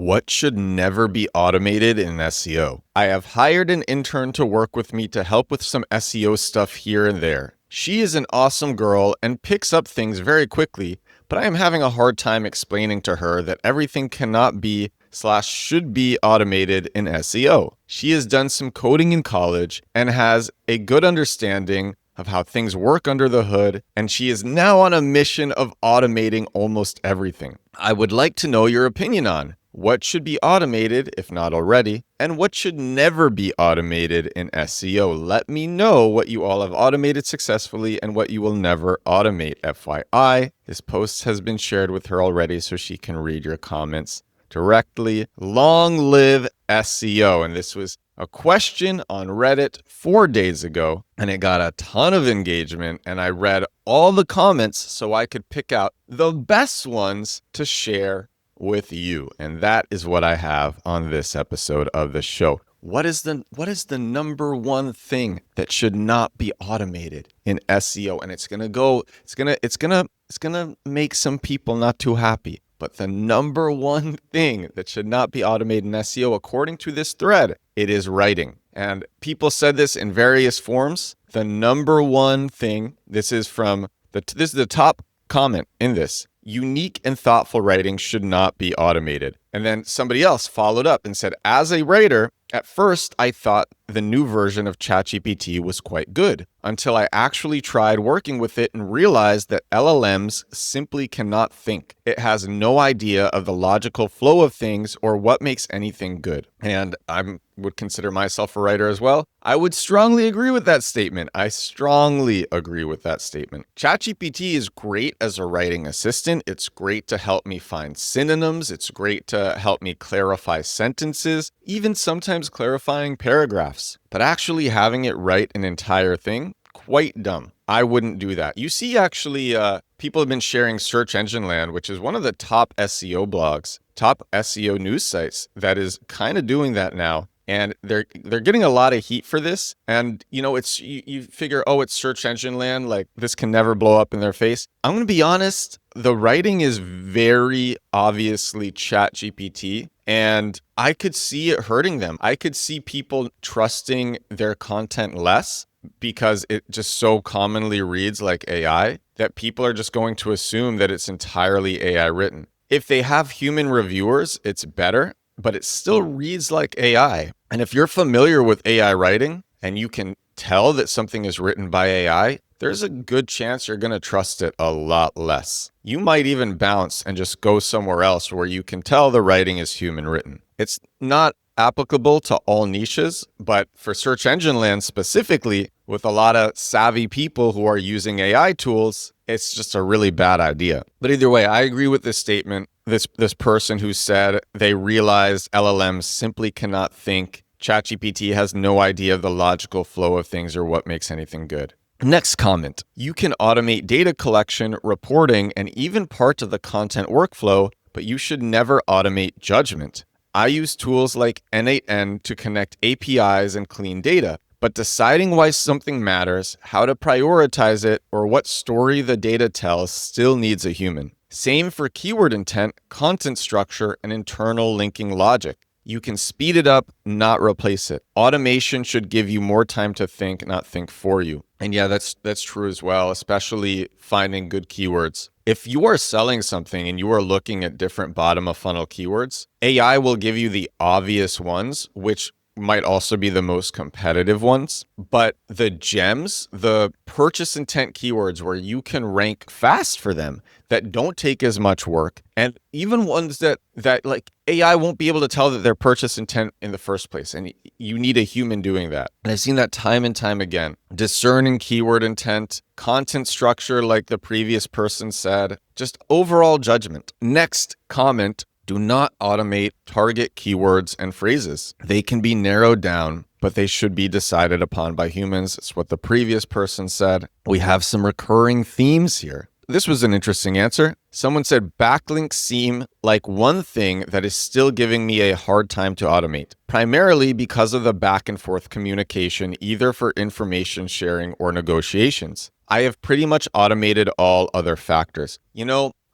What should never be automated in SEO? I have hired an intern to work with me to help with some SEO stuff here and there. She is an awesome girl and picks up things very quickly, but I am having a hard time explaining to her that everything cannot be / should be automated in SEO. She has done some coding in college and has a good understanding of how things work under the hood, and she is now on a mission of automating almost everything. I would like to know your opinion on what should be automated, if not already, and what should never be automated in SEO. Let me know what you all have automated successfully and what you will never automate. FYI, this post has been shared with her already, so she can read your comments directly. Long live SEO. And this was a question on Reddit 4 days ago, and it got a ton of engagement, and I read all the comments so I could pick out the best ones to share with you. And that is what I have on this episode of the show. What is the number one thing that should not be automated in SEO? And it's gonna make some people not too happy. But the number one thing that should not be automated in SEO, according to this thread, it is writing. And people said this in various forms. The number one thing, this is the top comment in this. Unique and thoughtful writing should not be automated. And then somebody else followed up and said, as a writer, at first I thought the new version of ChatGPT was quite good until I actually tried working with it and realized that LLMs simply cannot think. It has no idea of the logical flow of things or what makes anything good. And I would consider myself a writer as well. I would strongly agree with that statement. ChatGPT is great as a writing assistant. It's great to help me find synonyms. It's great to help me clarify sentences, even sometimes clarifying paragraphs. But actually having it write an entire thing, quite dumb. I wouldn't do that. You see, actually, people have been sharing Search Engine Land, which is one of the top SEO blogs, top SEO news sites that is kind of doing that now. And they're getting a lot of heat for this. And, it's you figure, it's Search Engine Land, like this can never blow up in their face. I'm going to be honest, the writing is very obviously ChatGPT, and I could see it hurting them. I could see people trusting their content less because it just so commonly reads like AI that people are just going to assume that it's entirely AI written. If they have human reviewers, it's better, but it still reads like AI. And if you're familiar with AI writing and you can tell that something is written by AI, there's a good chance you're going to trust it a lot less. You might even bounce and just go somewhere else where you can tell the writing is human written. It's not applicable to all niches, but for Search Engine Land specifically, with a lot of savvy people who are using AI tools, it's just a really bad idea. But either way, I agree with this statement. This person who said they realized LLMs simply cannot think. ChatGPT has no idea of the logical flow of things or what makes anything good. Next comment. You can automate data collection, reporting, and even parts of the content workflow, but you should never automate judgment. I use tools like N8N to connect APIs and clean data, but deciding why something matters, how to prioritize it, or what story the data tells still needs a human. Same for keyword intent, content structure, and internal linking logic. You can speed it up, not replace it. Automation should give you more time to think, not think for you. And yeah, that's true as well, especially finding good keywords. If you are selling something and you are looking at different bottom of funnel keywords, AI will give you the obvious ones, which might also be the most competitive ones. But the gems, the purchase intent keywords where you can rank fast for them, that don't take as much work, and even ones that like AI won't be able to tell that they're purchase intent in the first place, and you need a human doing that. And I've seen that time and time again. Discerning keyword intent, content structure like the previous person said, just overall judgment. Next comment. Do not automate target keywords and phrases. They can be narrowed down, but they should be decided upon by humans. It's what the previous person said. We have some recurring themes here. This was an interesting answer. Someone said backlinks seem like one thing that is still giving me a hard time to automate, primarily because of the back and forth communication, either for information sharing or negotiations. I have pretty much automated all other factors.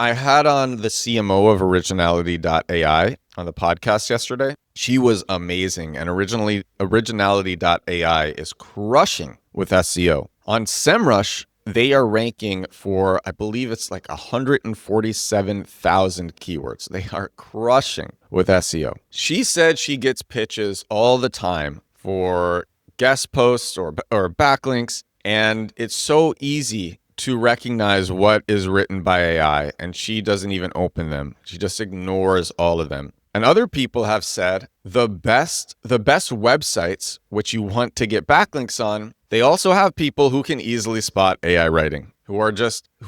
I had on the CMO of originality.ai, on the podcast yesterday. She was amazing. And originality.ai is crushing with SEO. On SEMrush, they are ranking for, I believe it's like 147,000 keywords. They are crushing with SEO. She said she gets pitches all the time for guest posts or backlinks, and it's so easy to recognize what is written by AI, and she doesn't even open them. She just ignores all of them. And other people have said the best websites which you want to get backlinks on, they also have people who can easily spot AI writing, who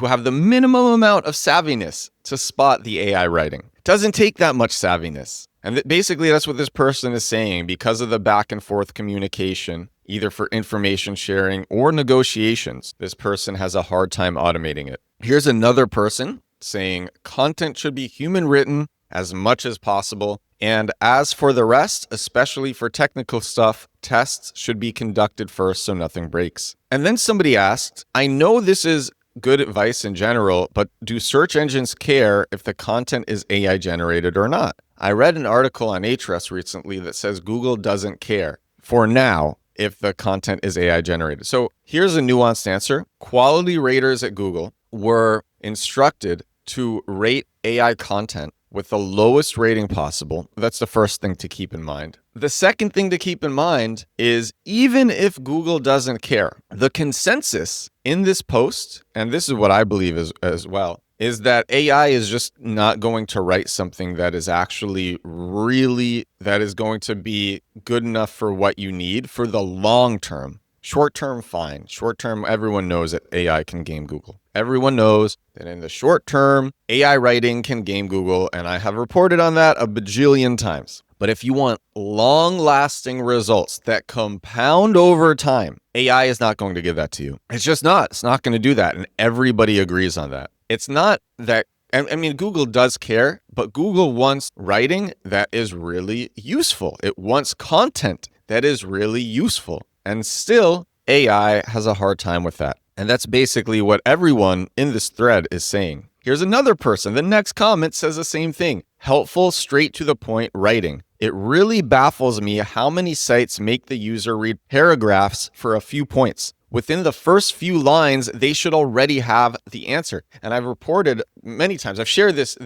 have the minimum amount of savviness to spot the AI writing. It doesn't take that much savviness. And basically that's what this person is saying. Because of the back and forth communication, either for information sharing or negotiations, this person has a hard time automating it. Here's another person saying content should be human written as much as possible. And as for the rest, especially for technical stuff, tests should be conducted first so nothing breaks. And then somebody asked, I know this is good advice in general, but do search engines care if the content is AI generated or not? I read an article on Ahrefs recently that says Google doesn't care for now if the content is AI generated. So here's a nuanced answer. Quality raters at Google were instructed to rate AI content with the lowest rating possible. That's the first thing to keep in mind. The second thing to keep in mind is even if Google doesn't care, the consensus in this post, and this is what I believe as well, is that AI is just not going to write something that is actually that is going to be good enough for what you need for the long term. Short term, fine. Short term, everyone knows that AI can game Google. Everyone knows that in the short term, AI writing can game Google, and I have reported on that a bajillion times. But if you want long-lasting results that compound over time, AI is not going to give that to you. It's just not. It's not going to do that, and everybody agrees on that. It's not that, I mean, Google does care, but Google wants writing that is really useful. It wants content that is really useful. And still, AI has a hard time with that. And that's basically what everyone in this thread is saying. Here's another person. The next comment says the same thing. Helpful, straight to the point writing. It really baffles me how many sites make the user read paragraphs for a few points. Within the first few lines, they should already have the answer. And I've reported many times, I've shared this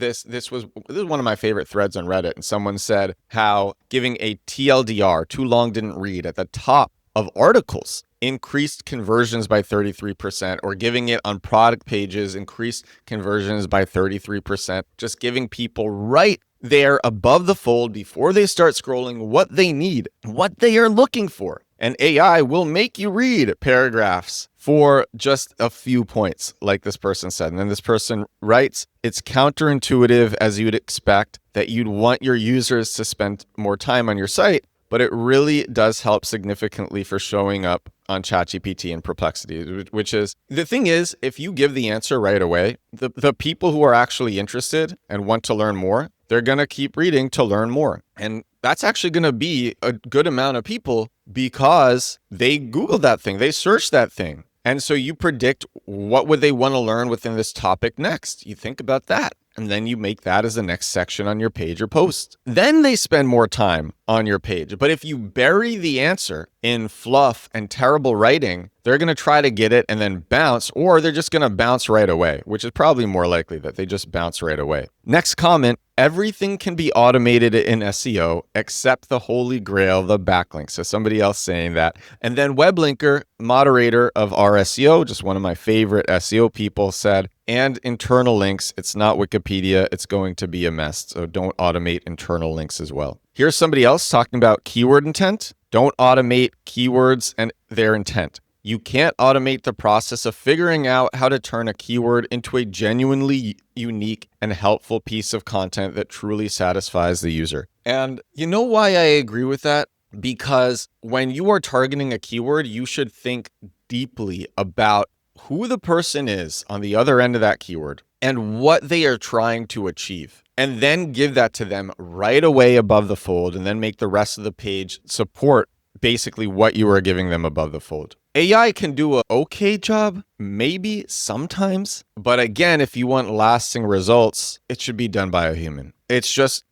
was one of my favorite threads on Reddit. And someone said how giving a TLDR, too long didn't read, at the top of articles increased conversions by 33%, or giving it on product pages increased conversions by 33%. Just giving people right there above the fold before they start scrolling what they need, what they are looking for. And AI will make you read paragraphs for just a few points, like this person said. And then this person writes, it's counterintuitive as you'd expect that you'd want your users to spend more time on your site, but it really does help significantly for showing up on ChatGPT and Perplexity, which is, the thing is, if you give the answer right away, the people who are actually interested and want to learn more, they're going to keep reading to learn more. And that's actually going to be a good amount of people because they Googled that thing, they searched that thing. And so you predict what would they want to learn within this topic next. You think about that. And then you make that as the next section on your page or post. Then they spend more time on your page. But if you bury the answer in fluff and terrible writing, they're going to try to get it and then bounce, or they're just going to bounce right away, which is probably more likely that they just bounce right away. Next comment, everything can be automated in SEO except the holy grail, the backlinks. So somebody else saying that. And then Weblinker, moderator of our SEO, just one of my favorite SEO people, said, and internal links, it's not Wikipedia, it's going to be a mess. So don't automate internal links as well. Here's somebody else talking about keyword intent. Don't automate keywords and their intent. You can't automate the process of figuring out how to turn a keyword into a genuinely unique and helpful piece of content that truly satisfies the user. And you know why I agree with that? Because when you are targeting a keyword, you should think deeply about who the person is on the other end of that keyword and what they are trying to achieve. And then give that to them right away above the fold, and then make the rest of the page support basically what you are giving them above the fold. AI can do a okay job, maybe sometimes, but again, if you want lasting results, it should be done by a human. It's just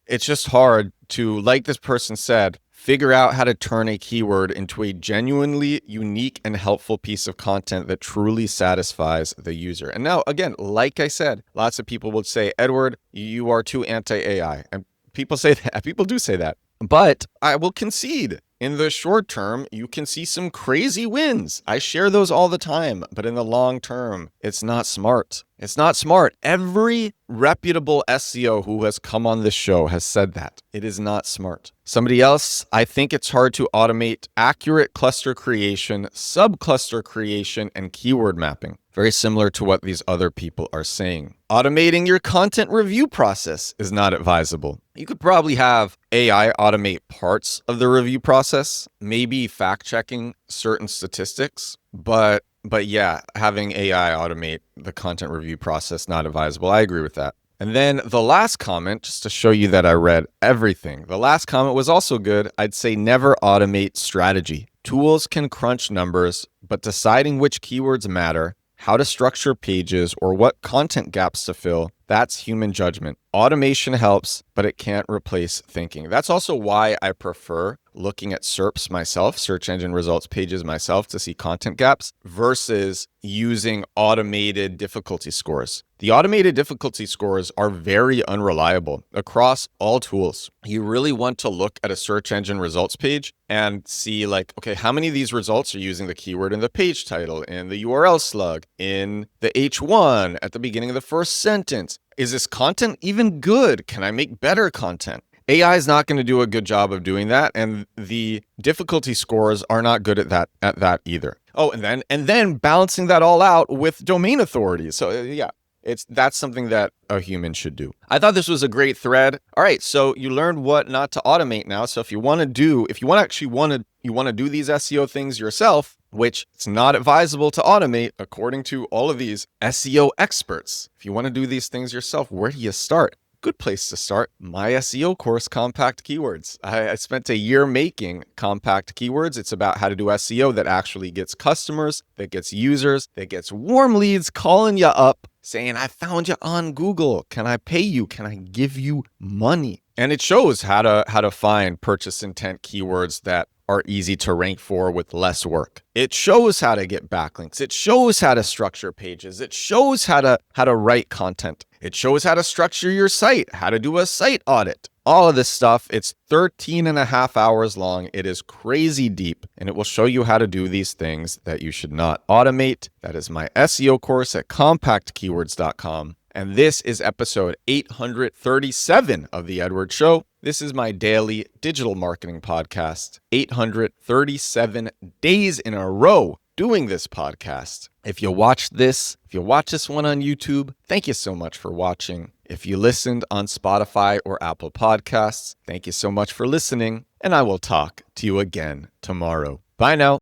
hard to, like this person said, figure out how to turn a keyword into a genuinely unique and helpful piece of content that truly satisfies the user. And now, again, like I said, lots of people would say, Edward, you are too anti-AI. And people say that. People do say that. But I will concede, in the short term, you can see some crazy wins. I share those all the time, but in the long term, it's not smart. It's not smart. Every reputable SEO who has come on this show has said that. It is not smart. Somebody else, I think it's hard to automate accurate cluster creation, subcluster creation, and keyword mapping. Very similar to what these other people are saying. Automating your content review process is not advisable. You could probably have AI automate parts of the review process, maybe fact-checking certain statistics, but yeah, having AI automate the content review process, not advisable. I agree with that. And then the last comment, just to show you that I read everything, the last comment was also good. I'd say never automate strategy. Tools can crunch numbers, but deciding which keywords matter, how to structure pages, or what content gaps to fill, that's human judgment. Automation helps, but it can't replace thinking. That's also why I prefer looking at SERPs myself, search engine results pages myself, to see content gaps versus using automated difficulty scores. The automated difficulty scores are very unreliable across all tools. You really want to look at a search engine results page and see, like, okay, how many of these results are using the keyword in the page title, in the URL slug, in the H1, at the beginning of the first sentence? Is this content even good? Can I make better content? AI is not going to do a good job of doing that, and the difficulty scores are not good at that either. Oh, and then balancing that all out with domain authorities. So yeah, that's something that a human should do. I thought this was a great thread. All right, so you learned what not to automate now. So if you want to do these SEO things yourself, which it's not advisable to automate according to all of these SEO experts. If you want to do these things yourself, where do you start? Good place to start. My SEO course, Compact Keywords. I spent a year making Compact Keywords. It's about how to do SEO that actually gets customers, that gets users, that gets warm leads calling you up saying, I found you on Google. Can I pay you? Can I give you money? And it shows how to find purchase intent keywords that are easy to rank for with less work. It shows how to get backlinks. It shows how to structure pages. It shows how to write content. It shows how to structure your site, how to do a site audit. All of this stuff, it's 13 and a half hours long. It is crazy deep, and it will show you how to do these things that you should not automate. That is my SEO course at compactkeywords.com. And this is episode 837 of The Edward Show. This is my daily digital marketing podcast. 837 days in a row doing this podcast. If you watch this one on YouTube, thank you so much for watching. If you listened on Spotify or Apple Podcasts, thank you so much for listening. And I will talk to you again tomorrow. Bye now.